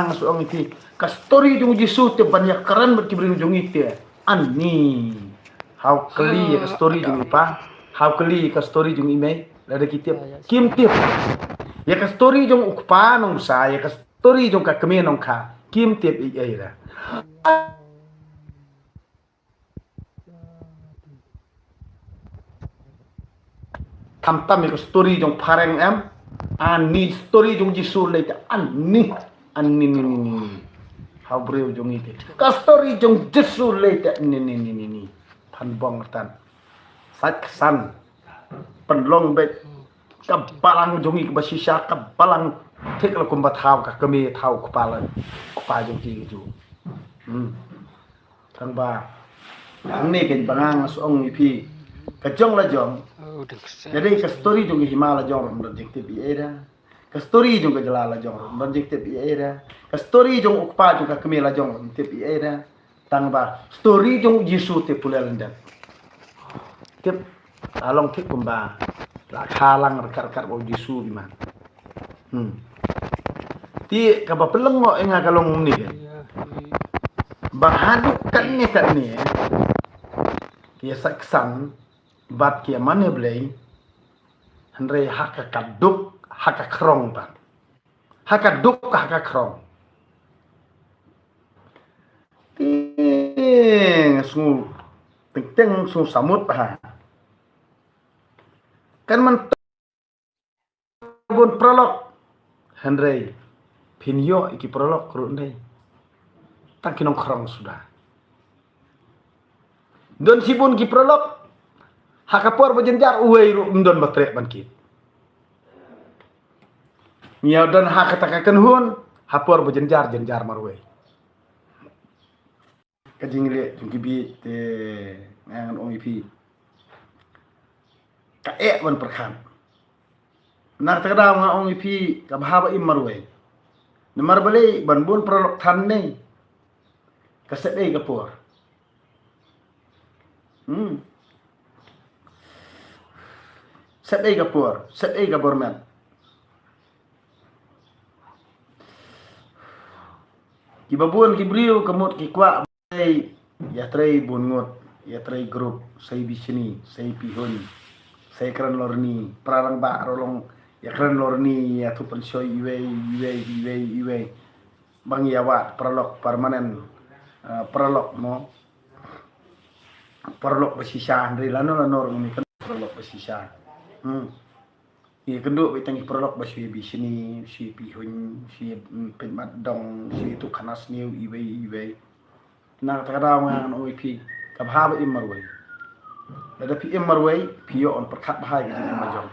bangang soong iti ka story jung Yesus te banyak keren berkibri jung ite ani how kali ka story jung ipa how kali ka story jung ime lada kitip kim tip ya ka story jung ukpa nong sa ya ka story jung ka keme nong ka kim tip i era tam tam ka story jung pareng em ani story jung Yesus le ani ni how breu jung ite ka story jung Yesus le ni pan bong tan sat san penlong bet kabalang jongi ke basisya kabalang tek la kumbat haw ka kami tahu kepala jong ki gitu kang ba ang ne ken bangang soong ipi kajong la jong jadi ka story jong himala jong project bi era ka story jong ka jalala jong project bi era ka story jong ukpa jong ka kami la jong bi era tang ba story jong Yesus te pulelanda tip along tip kumba la khalang rekar-rekar o Yesus di man ti ka ba peleng mo nga kalong ni bahaduk kan ni ya saksan bat kia mane blei andre haka kaduk haka krong ban haka duk haka krong su penting su samut bah kan man bun prolog andre pinyo iki prolog kurundai tak kinong krong sudah don sibun ki prolog hakapor bajenjar uwei ru ndon batre bankit nya don hakatakaken hun hapor bajenjar jenjar marwe kajingle jungkibi te ngangan ongipi ka ban perkhan nak takda nga ongipi ka bahaba marwe nemar bale ban bun prolog than nei kaset ei kapor set ei kapor men kibabun kibriu kamut kikwa bay ya trei bungut ya trei grup sai bisini sai pihon sai kran lorni prarang ba rolong ya kran lorni ya tu pensoi iwe bang yawa prolog permanen prolog mo prolog basisya dari lano ini kan prolog basisya kedua kita prolog basi bisini si pihun si penmat dong si itu kanas new iwe na takada ngan OIP kabhaba imarway ada pi imarway pio on perkat bahai gitu majong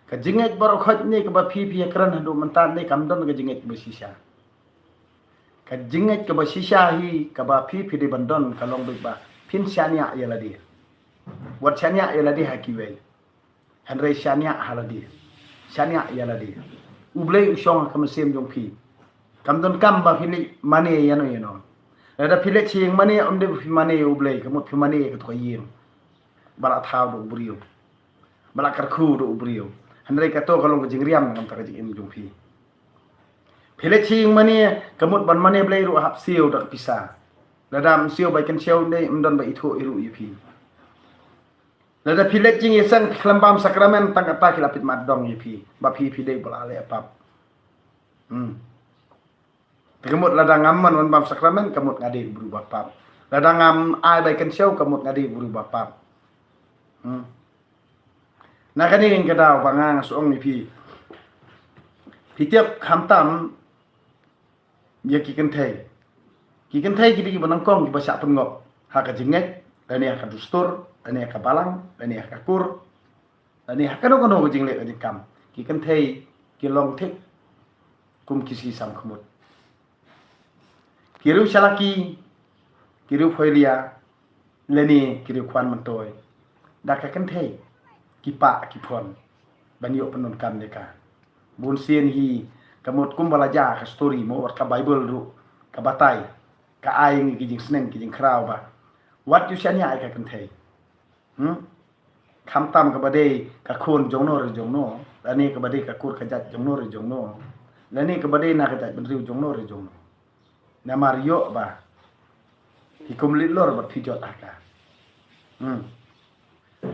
kajinget baru khot ni ka ba pi kran hadu mentan ni kamdon kajinget basisya kajinget ke basisya hi ka ba pi di bandon kalong ba pin syania ya ladi wat syania ya ladi hakiwe hanre syania haladi syania ya ladi ublei usong kam sem jong pi kamdon kam ba pili mane yano ada pile ching mane onde pi mane ublei kamut pi mane ka to yim bala thau do brio bala karkhu do brio hanre ka to kalong jingriam ngam ta jing jong pi pile ching mane kamut ban mane blei ru hap siu dak pisa ladam siu bai kan siu nei mdon bai itho iru yipi lada pile ching yesang klambam sakramen tang ata kilapit madong yipi ba pi dei bala ale apap kamut ladang amman wan bam sakramen kamut ngade berubah pap ladang am ai bai kan siu kamut ngade berubah pap nah kan ingin kedau bangang soong yipi tiap khamtam ya ki kan thai kidi banangkong ki basak pengop haka jinget dan ya kadustur dan ya kabalang dan ya kakur dan ya kano jingle ka jingkam ki kan thai ki long thik kum kisi sam khumut kiru salaki kiru phoilia leni kiru kwan mantoy daka kan thai ki pa ki phon banyo penon kam deka bun sien hi kamut kum balaja ka story mo ka bible ru ka batai ka ai ngi jing sneng jing krau ba wat yu syanya ai ka kan thai kham tam ka bade ka khon jongno ani ka bade ka kur ka jat jongno Lani kebadai nak kata bendri ujung no rejong no. Nama Rio ba. Hikum lor bat pijot aka.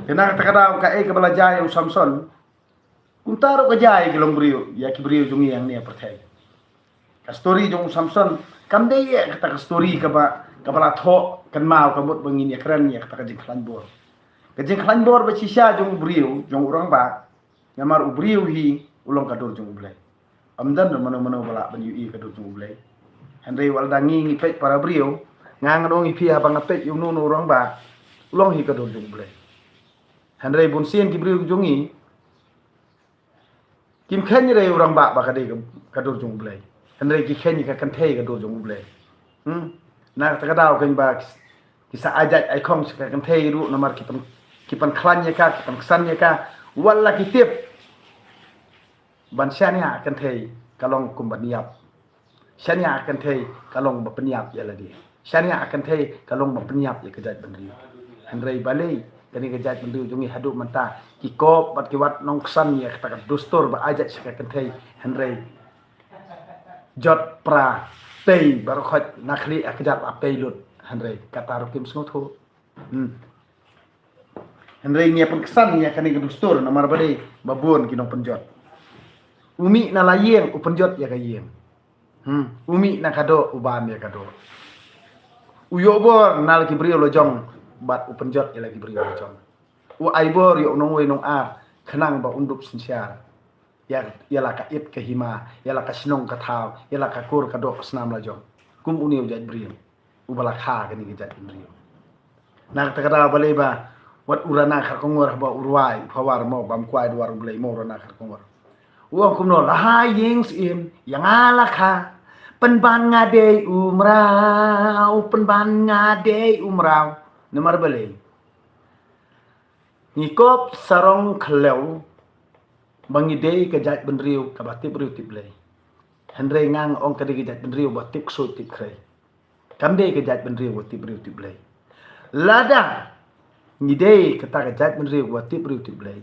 Kena kata kada ka kebala jaya Samson. Untaro ka jaya gelong brio, ya ki brio jungi yang ni percaya. Ka story jong Samson, kam dei ya kata ka story ka ba kabala tho kan mau kabut bangin ya keren ya kata ka jing klan bor. Ka jing klan bor ba sisa jong brio, jong urang ba. Nyamar brio hi ulong kadur jong ublay. Amdan no mano bala ban ui kadur jong ublay. Handai wal dangi ngipet para brio, ngang dong ipi abang ngapet yung nuno urang ba. Ulong hi kadur jong ublay. Handai bunsin ki brio jongi. Kim khen re urang ba kadai kadur jong ublay. Handai ki khen ka kan thei kadur jong ublay. Na ta kadau kan ba kisa ajat ai khong ka kan thei ru namar kipan klan ya ka kipan kesan ya ka walla kitip ban syania kan thei kalong kumbaniap syania akan thei kalong bapeniap ya ladi syania akan thei kalong bapeniap ya kejat bendri handrai balai kani kejat bendri jungi hadu manta kikop bat kiwat nong kesan ya kata dustur ba ajat syaka kan thei handrai jot pra tei baru khot nakli akjat apei lut handrai kata rukim snotho handrai ni pun kesan ya kani dustur nomor balai babun kinong penjot umi na layeng upenjot ya kayeng umi na kado ubam ya kado uyo bor na lagi brio lojong bat upenjot ya lagi brio lojong u ai bor yo nong we nong a khanang ba undup sinsiar ya la ka ip ke hima ya la ka snong ka thau ya la ka kur kado snam lojong kum uni ujat brio u bala kha kani gejat brio na ta kada balai ba wat urana khar kongor ba urwai phawar mo bam kwai duar blai mo rana khar kongor uang kumno lah yings im yang ala kha penban ngade umrau penban ngade umrau nomor beli ngikop sarong khlew bangide kejat benriu kabati beriu tiblei handre ngang ong kadi kejat benriu batik so tip krai kamde kejat benriu batik beriu tiblei lada ngide kata kejat benriu batik beriu tiblei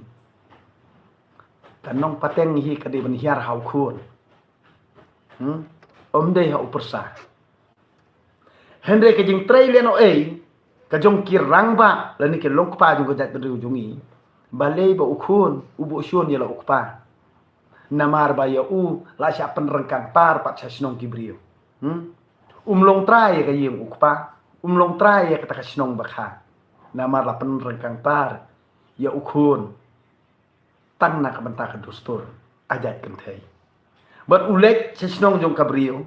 kanong pateng hi kadi benhiar hau khun dei hau persa Henry ke jing trai leno ka jong kirang ba lani ke long pa jong kejat benriu jongi balei ba ukhun ubu syun ya la ukpa namar ba ya la sya penrengkang par pat sasnong kibrio long trai ka yem ukpa long trai ya kata kasnong bakha namar la penrengkang par ya ukhun tan nak benta ka dustur ajat kentai bat ulek sasnong jong kabrio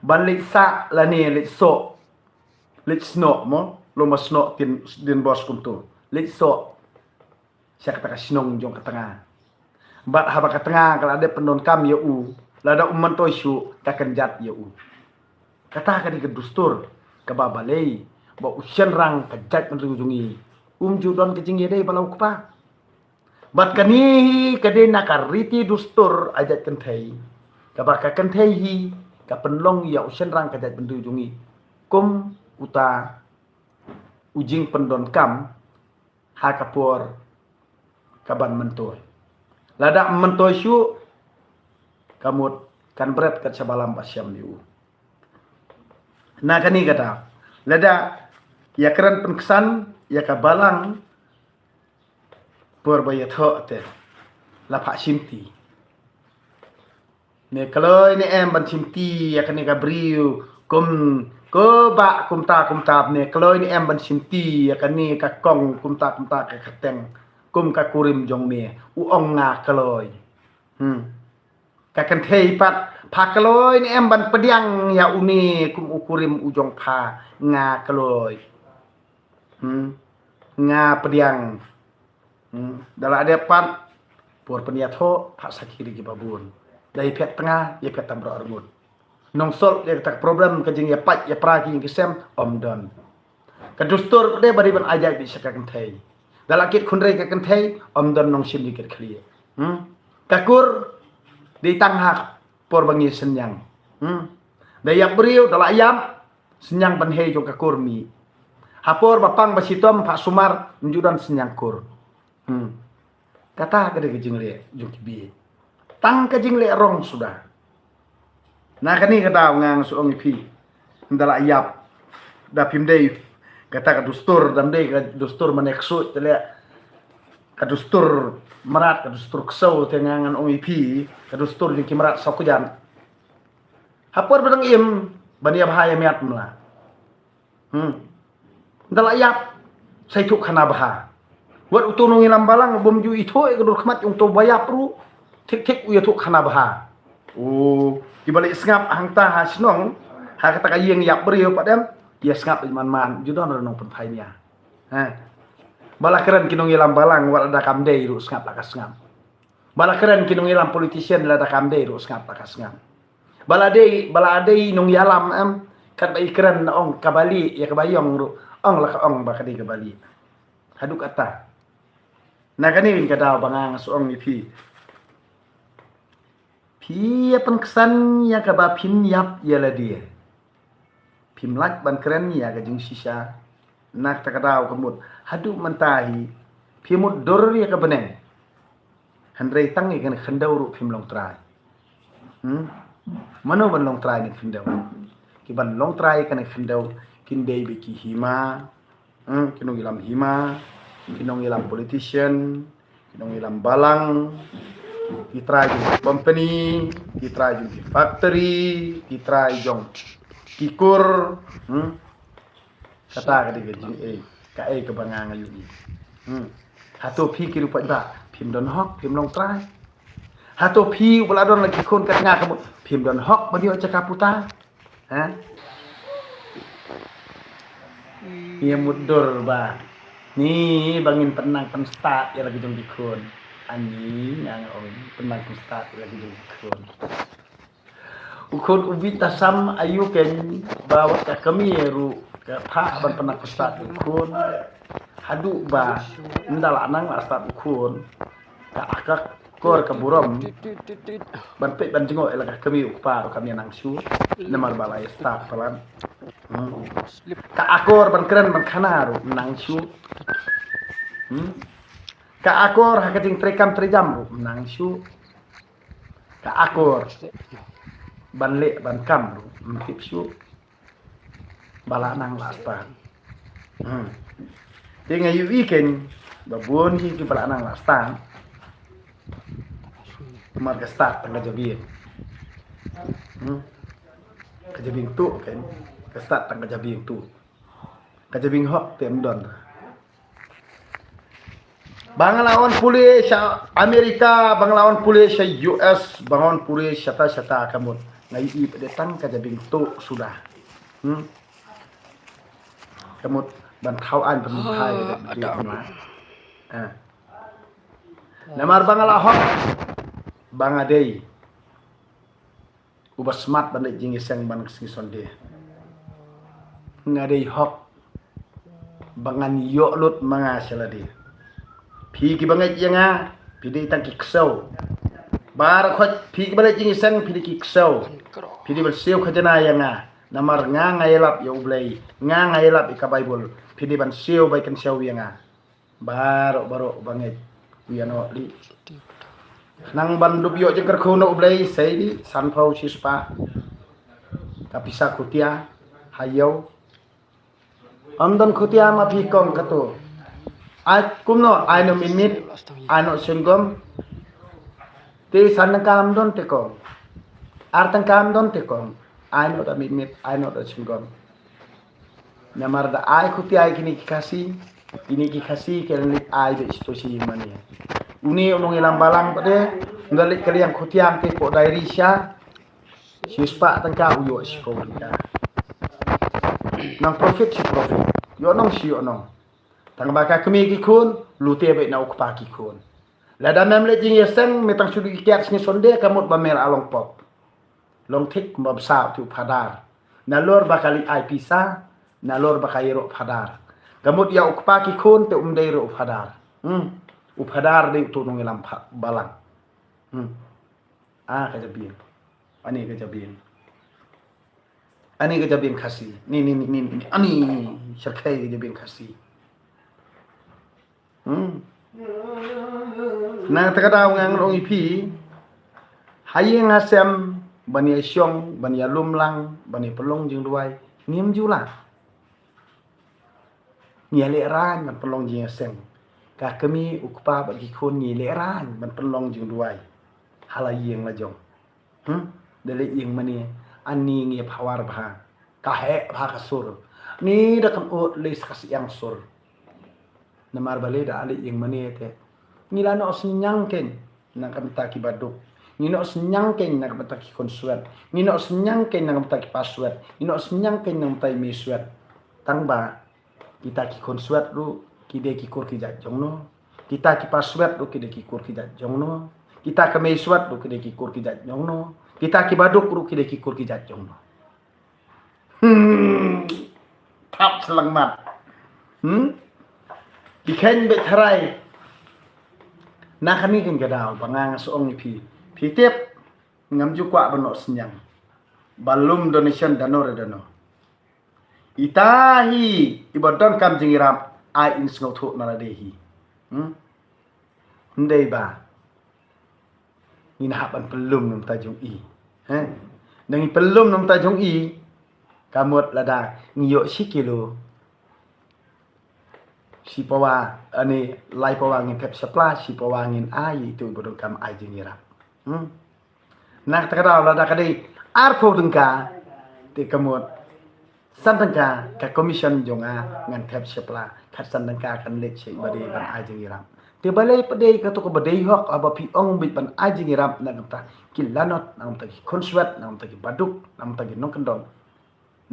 balik sa lani lek so lek sno mo lo masno tin bos kuntu lek so saya kata sinong jong ke tengah. Bat haba ke tengah kalau ada pendon kam ya lada umman to isu kakenjat ya Kata ka di kedustur ke babalei ba usyan rang kejat menrujungi. Judon kecing yede balau kepa. Bat kani kade nakariti dustur ajat kentai. Kaba ka kentai hi ka penlong ya usyan rang kejat menrujungi. Kum uta ujing pendon kam ha kapur kaban mentoy lada mentoy syu kamut kan berat kat sabalam pasyam liu nah kani kata lada ya keran penkesan ya kabalang perbaya tho te la pak simti ne kalau ini ban simti ya kani kabriu kum ko ba kumta ne kalau ini ban simti ya kani ka kong kumta ka keteng kum ka kurim jong me uong nga kaloi ka kan thei pat pha kaloi ni ban pediang ya uni kum ukurim ujong pha nga kaloi nga pediang dala ada pat por peniat ho pha sakiri ki babun dai pet tengah ya pet tambro armut nong sol ya tak problem ka jing ya pat ya pra ki kisem omdon ka dustur de bari ban ajai bi sakakan thei dalakit khunrei ka kenthei omdon nong sim dikit khliye kakur di tanghak por bangi senyang dayak beriu dala ayam senyang banhei jong kakur mi hapor bapang basitom pak sumar njudan senyang kur kata kade kejing le jong kibi tang kejing le rong sudah Nah kani kata ngang suong ipi. Ndala yap da pimdei kata ka dustur damdei ka dustur maneksu tele ka dustur marat ka dustur ksau tengangan ong ipi ka dustur di kimrat sakujan. Hapor badang im bani abhaya miat mla. Ndala yap sai thuk khana baha. Wat utunong ilam balang bom ju itho e dur khmat yung to bayap ru tik uya thuk khana baha. Oh, di balik sengap hangta hasnong ha kata kayeng yap beriu padam dia sengap man judon renong penfainya. Ha. Bala keren kinong ilam balang wat ada kamdei ru sengap lakas sengap. Bala keren kinong ilam politician la ada kamdei ru sengap lakas sengap. Bala adei nong yalam kat bai keren ong kabali ya kabayong ru ong la ong ba kadi kabali. Haduk ata. Nah kani kadaw bangang suong ipi. Pia pengkesan ya kaba pim yap ya la dia. Pim lak ban keren ya ka jing sisa. Nak takadaw kamut. Hadu mentahi. Pimut dor ya ka beneng. Handrei tang ya kan khendaw ru pim long trai. Mano ban long trai ni khendaw. Ki ban long trai kan khendaw kindei biki hima. Kinong ilam hima. Kinong ilam politician. Kinong ilam balang. Kita jong company, kita jong factory, kita jong kikur, kata kadi jing kae kebangang ayu ni. Hato pi ki rupa ba, pim don hok, pim long try. Hato pi beladon lagi kon kat ngah kamu, pim don hok badio cakap puta. Ha? Ia mudur ba. Ni bangin penang start ya lagi jong dikon. Ani yang orang pernah start lagi dukun. Ukun ubi tasam ayu ken bawa ke kami ru ke pak ban pernah start dukun. Hadu ba ndala nang la start dukun. Ka akak kor ke buram. Ban pet ban jengok elak kami ukpa kami nang su. Namar balai start pelan. Ka akor ban keren ban khanar nang su. Ka akor hakating trekam trejam nang syu. Ka akor banle ban kam mtip syu. Bala nang lasta. Tinga yu weekend babon hi ki bala nang lasta. Mar ka start tangga jabin. Ka jabin tu kan. Ka start tangga jabin tu. Ka jabin hok tem don. Banglawan pulih Amerika, banglawan pulih US, bangon pulih syata kamut. Ngai i datang ka jabing tu sudah. Kamut bantauan pemahai di rumah. Namar bangalahok bangadei. Ubas smart bandai jingisang ban sonde. Ngadei hok bangan yolut mangasaladi. Pi ki bangai janga pi dei tang ki ksau bar khot pi ki bangai jing sang pi ki ksau pi di berseu khajana yanga namar nga ngailap ya ublai nga ngailap ka bible pi di ban seu bai kan seu yanga baro bangai uyano li nang ban dubyo jengker khono ublai sei di sanphau sispa kapisa kutia hayau amdan kutia ma pi kong kato kumno aino minit aino sungom te sanang kam don te kong artang kam don te kong aino da minit aino da sungom namar da ai khuti ai kini kikasi kelik ai de istosi mani uni onong ilang balang pade ngalik kali yang khuti ang te po dairi sya sispa tangka uyo siko nang profit si profit yo nong si yo nong tang baka kemi ki kun lute be na ukpa ki kun la da mem le jing yeseng metang sudu kiat sni sonde kamut ba mer along pop long tik mob sa tu phadar na lor bakali ai pisa na lor bakai ro phadar kamut ya ukpa ki kun te umdei ro phadar uphadar de tu nong ilam balang ka jabin ani ka jabin khasi ni ani sharkai ka jabin khasi Nang takadaw ngang rong ipi hayeng asem bani syong, bani lumlang, bani pelong jing duai, ngim jula. Nyele ran man pelong jing seng. Ka kami ukpa bagi kon nyele ran man pelong jing duai. Halayeng la jong. Dali yang mani ani ngi phawar bha. Ka he bha ka sur. Ni da kam o le kas yang sur. Namar bale da ali yang mani te. Ni la no nyang ken na kam ta ki baduk. Ni no nyang ken na kam ta ki konsuat. Ni no nyang ken na kam ta ki password. Ni no nyang ken na kam ta mi suat. Tang ba kita ki konsuat ru ki de ki kur ki ja jong no. Kita ki password ru ki de ki kur ki ja jong no. Kita ke mi suat ru ki de ki kur ki ja jong no. Kita ki baduk ru ki de ki kur ki ja jong no. Tap selang mat. Di khen be tharai. Na kami kan gadau bangang soong ni pi tep ngam ju kwa bano senyang. Balum donation dano redano. Itahi ibadon kam jingiram ai in sngau thu na dehi. Ndei ba. Ni na hapan pelum nam tajung i. Nang pelum nam tajung i kamut lada ngiyo si kilo. Si pawa ani lai pawa ngin tep sepla si pawa ngin ai itu ibadon kam ai jingiram. Nak takada lada kadai arpo dengka te kamut sandangka ka commission jonga ngan tep sepla kat sandangka kan lek sei bade ban ai jingiram. Te balai padai ka to ko badai hok aba pi ong bit ban ai jingiram na ngata kilanot na ngata konsuat na ngata baduk na ngata nong kendong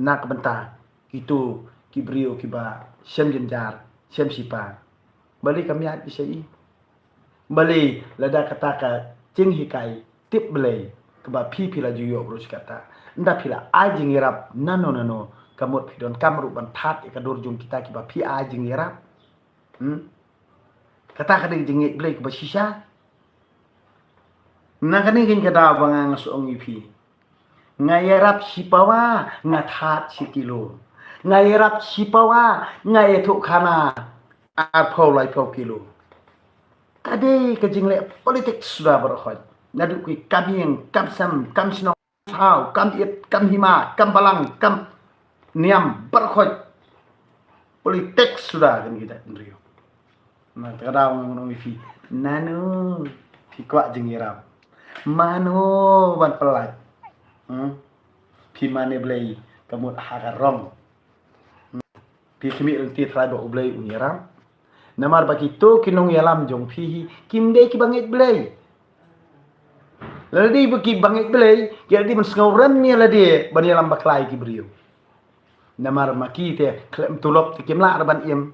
nak benta itu kibrio kiba sem jenjar sem sipa bali kami at isai bali lada kata ka cing hikai tip belai keba pi pila juyo urus kata nda pila ajing irap nano kamut pidon kamru ban that ikadur jung kita kiba pi ajing irap kata kada jingit belai keba sisa nakani kin kada bangang soong ipi ngayarap sipawa ngathat sikilo ngayarap sipawa ngayetuk kana arpau lai pau kilo kade kejingle politik sudah berkhot nadu kui kaming kamsam kamsno hau kam it kam hima kam balang kam niam berkhot politik sudah kan kita ndrio nah kadang ngono wifi nanu fikwa jengirap mano ban pelat pi mane blai kamut hagarong pi kimi ulti traibo blai uniram namar baki to kinong yalam jong pi kimde ki bangit blai ladi baki bangit blai jadi men ngauran ni ladi ban yalam baklai ki brio namar maki te klem tulop te kimla ban im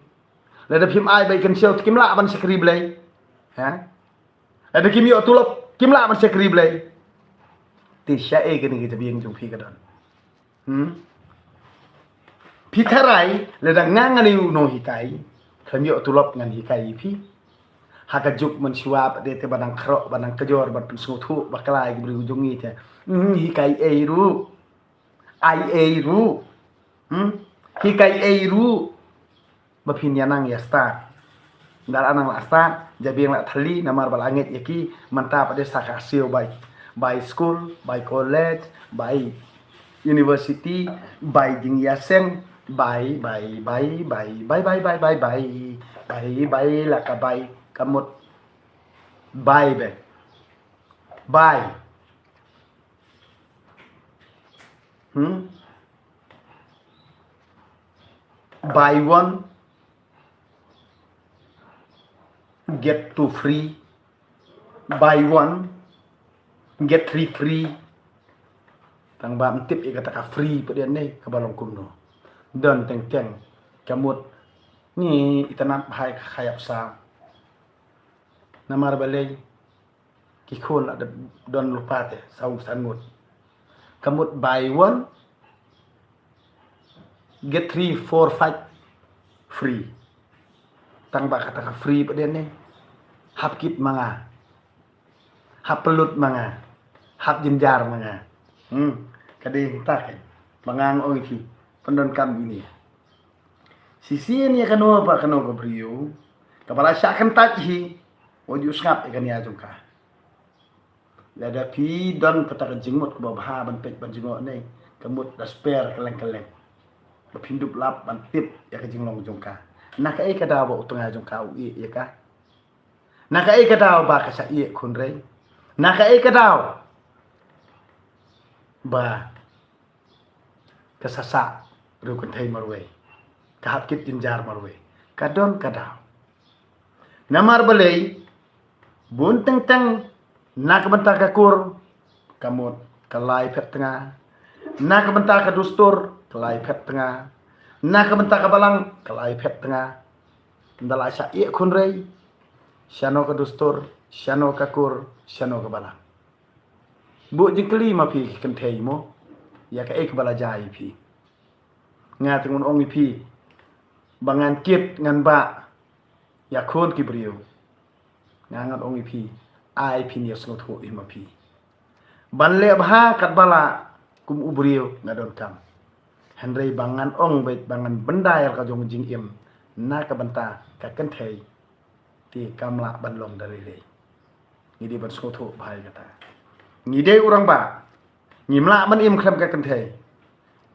lada pim ai bai kan sel kimla ban sekri blai ha ada kimi tulop kimla ban sekri blai ti syae gani kita biang jong pi kadon pi tharai lada ngangani no hikai kami tulop ngan hikai pi hakajuk men suap de te badang kro badang kejor ban pensutu baklai beri ujungi te hikai eiru ai eiru hikai eiru bapin yanang ya sta dal anang la sta jabi la thali namar balangit yaki mantap ade sakasio by school by college by university by jingyaseng by la ka by kamut by be by buy one get two free buy one get three free tang bam tip ikata ka free pedian nei ka balong kumno don teng kamut ni itanap hai khayap sa namar balai kikon ada don lupa te saung sangut kamut buy one get 3 4 5 free tang ba kata ka free pedian nei hap kit manga hap pelut manga hap jenjar manga kade tak mangang oi ki pendon kam ini sisi ni kano apa kano ko brio kapala syakan taji oju skap ikan ya juga Lada pi don kata jingmut ke bawah ban pek ban jingmut ni kemut dasper keleng-keleng berpindup lap ban tip ya ke jinglong jongka nak ai kada ba utanga jongka ui ya ka nak ai kada ba ka sa i kun rei nak ai kada ba kasasa ru kun thai marwe kahap kit jinjar marwe kadon kada namar balei bun teng teng nak bentar kakur kamut kalai pet tengah nak bentar ka dustur kalai pet tengah nak bentar ka balang kalai pet tengah ndala sa i kun rei syano ka dustur syano kakur syano ka balang bu jingkeli ma pi kan thei mo ya ka ek bala jai pi nga tengun ong pi bangan kit ngan ba ya khon ki brio nga ngan ong pi ai pi ni snot ho ima pi ban le bha kat bala kum ubrio ngadon kam henrei bangan ong bet bangan benda yang ka jong jing im na ka banta ka kan thei ti kamla ban long dari le ni di ban snot ho bhai kata ni de urang ba ngimla ban im kham ka kan thei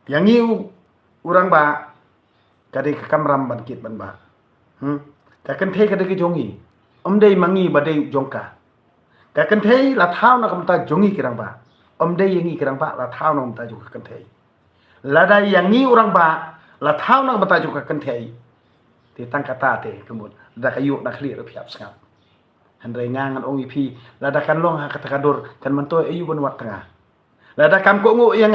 yang ngiu urang ba kade ka kamram ban kit ban ba ka kan thei ka de ki jongi dei mangi ba dei jongka ka kan thei la thau na kam ta jongi kirang ba dei yangi kirang ba la thau na kam ta juga kan thei la dai yang ni urang ba la thau na kam ta juga kan thei ti tang kata te kemut da kayu da khli ro phiap sangap handrai ngangan ong ipi la da kan long ha kata kadur kan mentoi ayu ban wat tengah la da kam ko ngo yang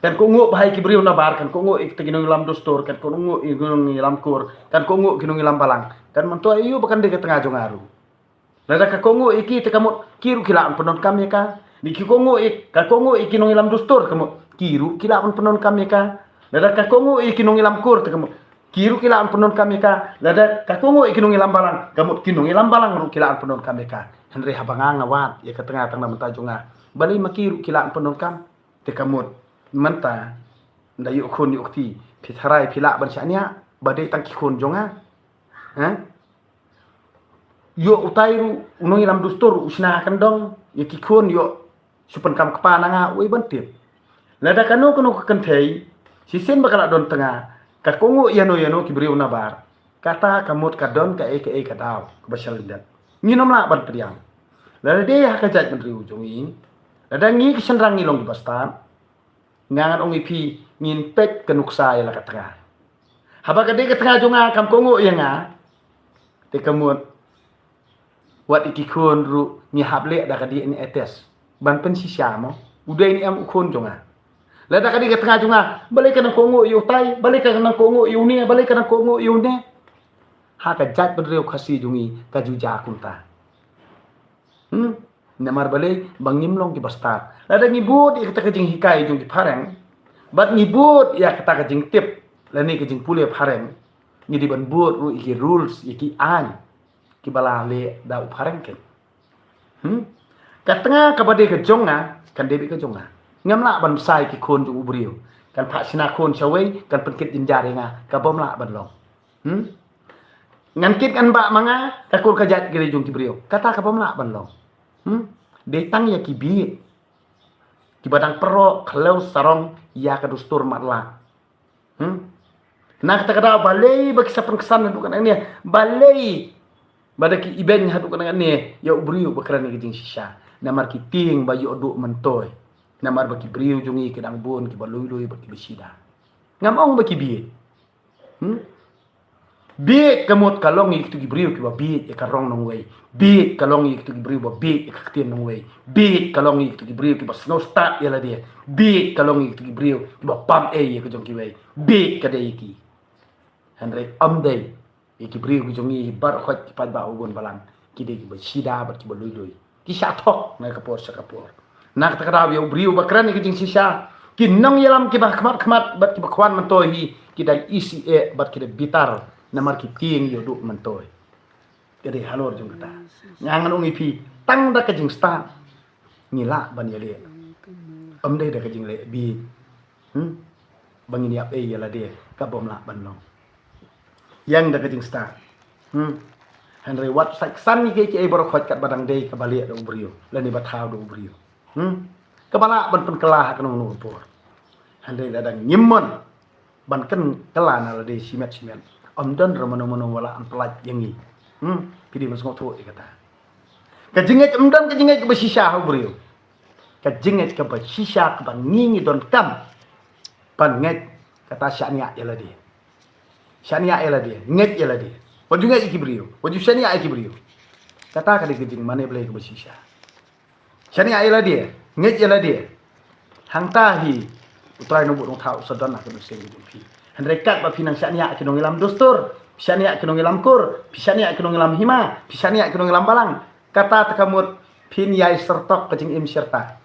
kan ko ngo bahai ki briu na bar kan ko ngo ik tegino lam dostor kan ko ngo i lam kur kan ko ngo kino lam balang kan mentoi ayu bakan de ke tengah jongaru la da ka ko ngo iki te kamut kiru kila penon kam ya ka di ki ko ngo ik ka ko ngo ikino lam dostor kamut kiru kila penon kam ya ka la da ka ko ngo ikino lam kur te kamut kiru kila penon kam ya ka la da ka ko ngo ikino lam balang kamut kino lam balang ru kila penon kam ya ka henre habanga ngawat ya ke tengah tengah menta jonga bali makiru kila penon kam te kamut menta ndayu khon yu ukti pitharai phila ban syania badai tangki khon jonga yo utairu unong ilam dustur usna kandong yaki khon yo supan kam kepana nga oi bantip lada kanu kanu kan thei sisen bakala don tengah ka kongo yano yano kibriu nabar kata kamut kadon ka e kadaw basal dat nginom la ban priang lada de ha ka jat menriu jongi lada ngi kisenrang ngilong bastan ngangan ong ipi ngin pek kenuksa ya la ka tengah haba ka de ka tengah jonga kam kongo yanga te kamut wat iki khon ru ni hable da ka di ni etes ban pen sisya mo udai ni am khon jonga la da ka di ka tengah jonga balik ka nang kongo yu tai balik ka nang kongo yu ni balik ka nang kongo yu ni ha ka jat ben reu khasi jungi ka juja kunta namar balik bang nimlong ki bastar la da ngibut ya kata ka jing hikai jung ki pareng bat ngibut ya kata ka jing tip la ni ka jing pule pareng ni di ban buat ru iki rules iki an ki bala le da upareng ken ka tengah ka bade ka jonga kan debi ka jonga ngamla ban sai ki khon ju ubriu kan pha sina khon chawei kan penkit jinjare nga ka bom la ban long ngan kit kan ba manga ka kur ka jat gere jung ki briu kata ka bom la ban long de tang ya ki bi ki badang pro khlau sarong ya ka dustur matla nak kata kada balei bagi sapen kesan bukan ini balei badaki iben hadu kan ne ya ubriu bakran ni jing sisa namar ki ting bayu oduk mentoy namar baki briu jungi kedang bon ki balui baki besida ngamong baki bi bi kamut kalong ik tu ki briu ki ba bi e karong nong wei bi kalong ik tu ki briu ba bi e kaktin nong wei bi kalong ik tu ki briu ki ba snow start ya la dia bi kalong ik tu ki briu ki ba pam e ye ko jong ki wei bi kade iki henry amdei iki briu ki jongi bar khot ki pad ba ugon balang ki de ki ba sida ba ki ba lui ki sha thok na kapor sa kapor nak ta kada ya briu ba kran ki jing sisa ki nong yalam ki ba khmat bat ki ba khwan man to hi ki dai isi e bat ki de bitar namar ki ting yo du man to kede halor jong kata nyangan ong ipi tang da ka jing sta ngila ban ya le amdei da ka jing le bi bangin yap e ya la de ka bom la ban long yang da kajing star henry wat sak san ni ke baro khot kat badang dei ka bali do brio la ni bathaw do brio Kepala ban pen kelah kan nu por. Handai ladang nyimon ban kan kelah na lade simet Om don ramano wala an pelat yangi. Pidi mas ngoto kata. Kajinget om don kajinget ke basisha ha brio. Kajinget ke basisha ke bangingi don kam. Pan nget kata syania ya lade. Syania ya lade, nget ya lade. Waju nget iki brio, waju syania iki brio. Kata kali kejing mana boleh ke basisha. Syania ya lade, nget ya lade. Hang tahi utrai no budong thau sadon nak no sing jumpi. Handrekat ba pinang syania ke ngilam dostur, syania ke ngilam kur, syania ke ngilam hima, syania ke ngilam balang. Kata tekamut pin yai sertok kejing im serta.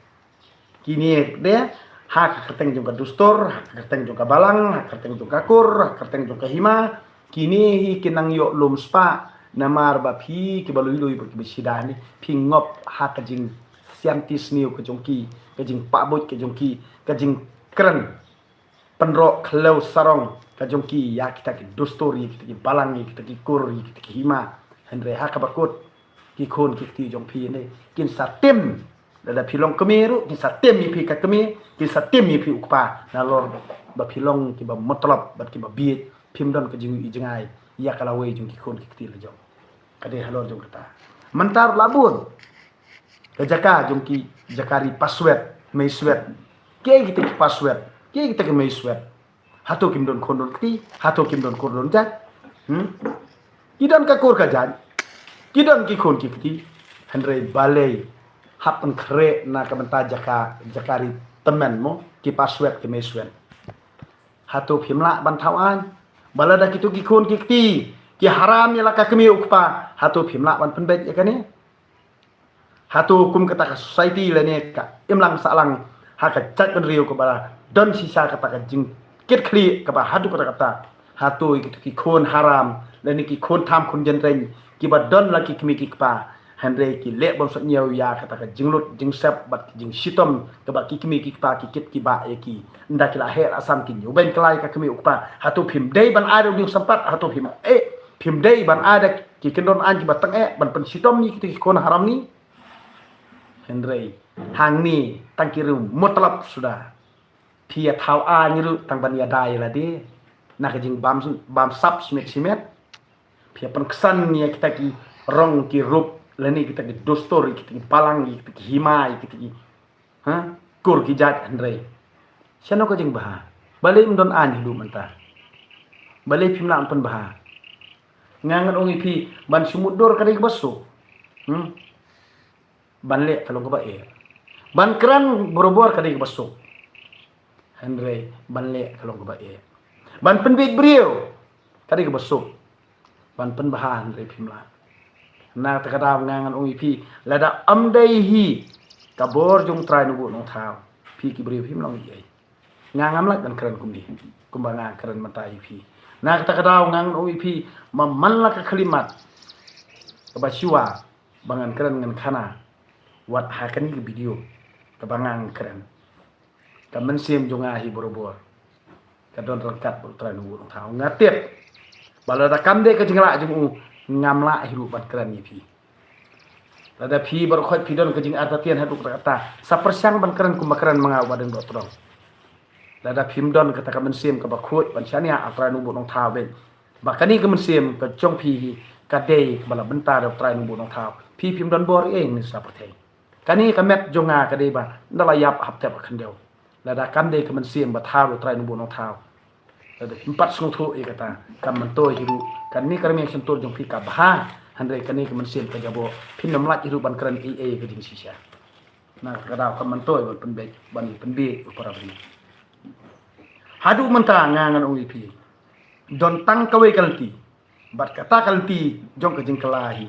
Kini dia hak kerteng jung ka dostur, hak kerteng jung ka balang, hak kerteng jung ka kur, hak kerteng jung ka hima. Kini hi kinang yok lum spa namar ba phi ke balui ke bisidani pingop hak kejing siantis niu ke jongki kejing pakbut ke jongki kejing keren penrok klau sarong ke jongki ya kita ke dostori kita ke balang kita ke kur kita ke hima Henry hak bakut ki kon ki ti jongpi ni kin satim dada pilong kemeru kin satim mi pi ka kemi kin satim mi pi ukpa nalor ba pilong ki ba motlop ba ki ba biit pimdon ke jingi jengai ya kalawe jongki kon ki ti la jong kade halor jong kata mentar labun kejaka jongki jakari password mai swet ke kita ki password ke kita ki mai swet hato kim don kondon kti hato kim don kondon jak kidon ka kur ka jan kidon ki kon ki kti Henry balei hapen kre na ka menta jakari temen mo ki password ki mai swet hato phimla ban thawan balada kitu ki kon ki kti ki haram ya laka kemi ukpa hato phimla ban penbet ya kani hatu kum kata ka society lene ka imlang salang haka chat ben riu ko bala don sisa kata ka jing kit kli ka ba hadu kata hatu ki khon haram lene ki khon tham khon jen reng ki ba don laki kemi ki pa Henry ki le bom sot nyau ya kata ka jinglut jing sep bat jing sitom ka ba ki kemi ki pa ki kit ki ba ya ki nda ki la her asam ki nyu ben klai ka kemi ukpa hatu phim dei ban ada jing sempat hatu phim phim dei ban ada ki kendon an ki ba tang ban pen sitom ni ki khon haram ni Henry hang ni tangkirum mutlak sudah pia thau a nyiru tang bania dai la de nak jing bam sap simet pia pen kesan ni kita ki rong ki rup leni kita ki dostor kita ki palang kita ki himai kita ki kur ki jat Henry siano ko jing bah balai mdon an hidu menta balai pimna pen bah ngangan ongi pi ban sumudur kadai basu ban le kalau ke bae ban keran borobor kadai basuk Henry ban le kalau ke bae ban penbit brio kadai basuk ban pen bahan Henry pimla na takada ngangan ong ipi lada amdai hi kabor jong trai nubu nong thau pi ki brio pimlong ye ngangam la ban keran kumdi kumbanga keran mata ipi na takada ngangan ong ipi maman la ka kalimat kabasiwa bangan keran ngan kana wat hakani ke video kebangang keren kamen sim jonga hi borobor kadon rengkat putra nu urang thau ngatep balada kamde ke jingla jung ngamla hiru ban keren ni pi lada pi bar khot pidon ke jing artatian hadu kata sapersang ban keren kumbakaran mangau baden dotrong lada pimdon kata kamen sim ke bakhut ban syania atra nu urang thau ben bakani kamen sim ke jong pi kadei bala bentar atra nu urang thau pi pimdon bor ni sapertei kani kamet jonga kadai ba ndala yap hap tep khandeu lada kamde kamen sim ba thau trai nu bonong thau lada empat sung thu e kata kamen to hiru kani karmi sentur jong pika bah handai kani kamen sim ka jabo pinam lat hiru ban kran e ke ding sisa na kada kamen to ban penbe ban penbe upara bri hadu menta ngangan ong ipi don tang kawe kalti bat kata kalti jong ke jing kelahi